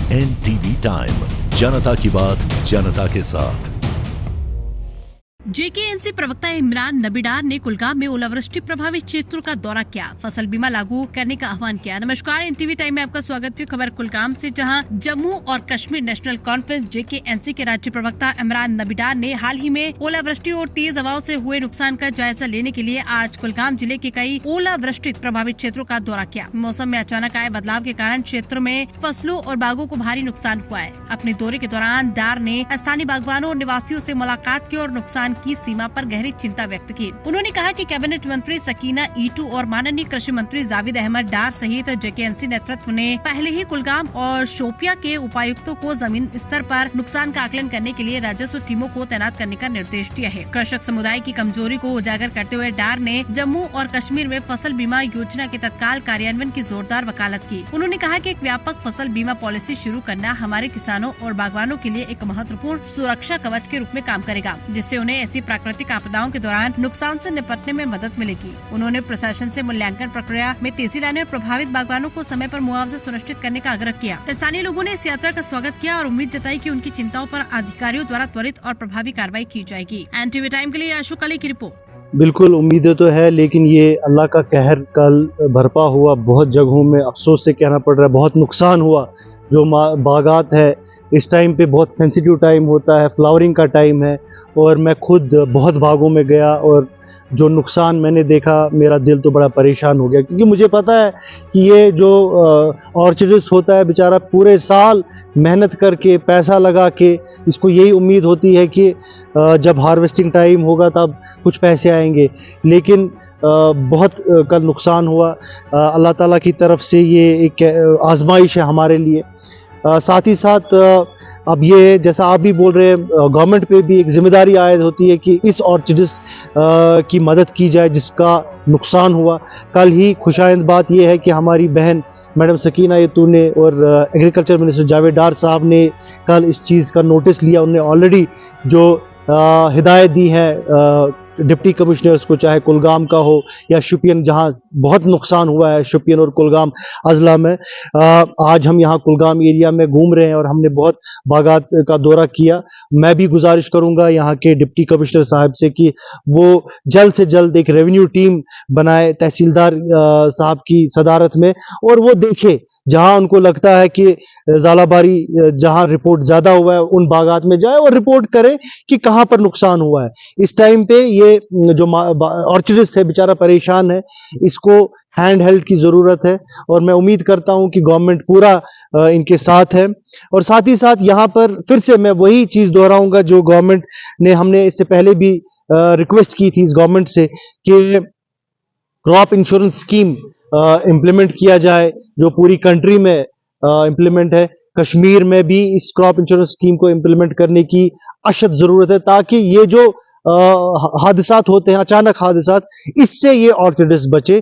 NTV time, जनता की बात जनता के साथ। जेकेएनसी प्रवक्ता इमरान नबीडार ने कुलगाम में ओलावृष्टि प्रभावित क्षेत्रों का दौरा किया, फसल बीमा लागू करने का आह्वान किया। नमस्कार, एनटीवी टाइम में आपका स्वागत है। खबर कुलगाम से, जहां जम्मू और कश्मीर नेशनल कॉन्फ्रेंस जेकेएनसी के राज्य प्रवक्ता इमरान नबीडार ने हाल ही में ओलावृष्टि और तेज हवाओं से हुए नुकसान का जायजा लेने के लिए आज कुलगाम जिले के कई ओलावृष्टि प्रभावित क्षेत्रों का दौरा किया। मौसम में अचानक आए बदलाव के कारण क्षेत्र में फसलों और बागों को भारी नुकसान हुआ है। अपने दौरे के दौरान डार ने स्थानीय बागवानों और निवासियों से मुलाकात की और नुकसान की सीमा पर गहरी चिंता व्यक्त की। उन्होंने कहा कि कैबिनेट मंत्री सकीना ईटू और माननीय कृषि मंत्री जावेद अहमद डार सहित जेकेएनसी नेतृत्व ने पहले ही कुलगाम और शोपिया के उपायुक्तों को जमीन स्तर पर नुकसान का आकलन करने के लिए राजस्व टीमों को तैनात करने का निर्देश दिया है। कृषक समुदाय की कमजोरी को उजागर करते हुए डार ने जम्मू और कश्मीर में फसल बीमा योजना के तत्काल कार्यान्वयन की जोरदार वकालत की। उन्होंने कहा कि एक व्यापक फसल बीमा पॉलिसी शुरू करना हमारे किसानों और बागवानों के लिए एक महत्वपूर्ण सुरक्षा कवच के रूप में काम करेगा, जिससे उन्हें ऐसी प्राकृतिक आपदाओं के दौरान नुकसान से निपटने में मदद मिलेगी। उन्होंने प्रशासन से मूल्यांकन प्रक्रिया में तेजी लाने और प्रभावित बागवानों को समय पर मुआवजा सुनिश्चित करने का आग्रह किया। स्थानीय लोगों ने इस यात्रा का स्वागत किया और उम्मीद जताई कि उनकी चिंताओं पर अधिकारियों द्वारा त्वरित और प्रभावी कार्रवाई की जाएगी। एनटीवी टाइम के लिए अशोक अली की रिपोर्ट। बिल्कुल उम्मीदें तो है, लेकिन ये अल्लाह का कहर कल बरपा हुआ। बहुत जगहों में अफसोस से कहना पड़ रहा है, बहुत नुकसान हुआ। जो बागात है इस टाइम पे बहुत सेंसिटिव टाइम होता है, फ्लावरिंग का टाइम है, और मैं खुद बहुत बागों में गया और जो नुकसान मैंने देखा मेरा दिल तो बड़ा परेशान हो गया, क्योंकि मुझे पता है कि ये जो ऑर्चर्डिस्ट होता है बेचारा पूरे साल मेहनत करके पैसा लगा के, इसको यही उम्मीद होती है कि जब हार्वेस्टिंग टाइम होगा तब कुछ पैसे आएंगे, लेकिन बहुत कल नुकसान हुआ। अल्लाह ताला की तरफ से ये एक आजमाइश है हमारे लिए। साथ ही साथ अब ये जैसा आप भी बोल रहे हैं, गवर्नमेंट पे भी एक जिम्मेदारी आयद होती है कि इस ऑर्चर्डिस्ट की मदद की जाए जिसका नुकसान हुआ। कल ही खुशाइंद बात यह है कि हमारी बहन मैडम सकीना ईटू ने और एग्रीकल्चर मिनिस्टर जावेद डार साहब ने कल इस चीज़ का नोटिस लिया। उन्होंने ऑलरेडी जो हिदायत दी है डिप्टी कमिश्नर्स को, चाहे कुलगाम का हो या शोपियान, जहां बहुत नुकसान हुआ है शोपियान और कुलगाम अजला में। आज हम यहां कुलगाम एरिया में घूम रहे हैं और हमने बहुत बागात का दौरा किया। मैं भी गुजारिश करूंगा यहां के डिप्टी कमिश्नर साहब से कि वो जल्द से जल्द एक रेवेन्यू टीम बनाए तहसीलदार साहब की सदारत में, और वो देखे जहां उनको लगता है कि ज़ालाबारी जहां रिपोर्ट ज़्यादा हुआ है उन बागात में जाए और रिपोर्ट करे कि कहां पर नुकसान हुआ है। इस टाइम पे ये जो ऑर्चर्डिस्ट है बेचारा परेशान है, इसको हैंड हेल्ड की ज़रूरत है, और मैं उम्मीद करता हूं कि गवर्नमेंट पूरा इनके साथ है। और साथ ही साथ यहाँ पर फिर से मैं वही चीज़ दोहराऊंगा जो गवर्नमेंट ने, हमने इससे पहले भी रिक्वेस्ट की थी इस गवर्नमेंट से कि क्रॉप इंश्योरेंस स्कीम इम्प्लीमेंट किया जाए, जो पूरी कंट्री में इम्प्लीमेंट है। कश्मीर में भी इस क्रॉप इंश्योरेंस स्कीम को इम्प्लीमेंट करने की अशद ज़रूरत है, ताकि ये जो हादसात होते हैं, अचानक हादसात, इससे ये ऑर्चर्डिस्ट बचे।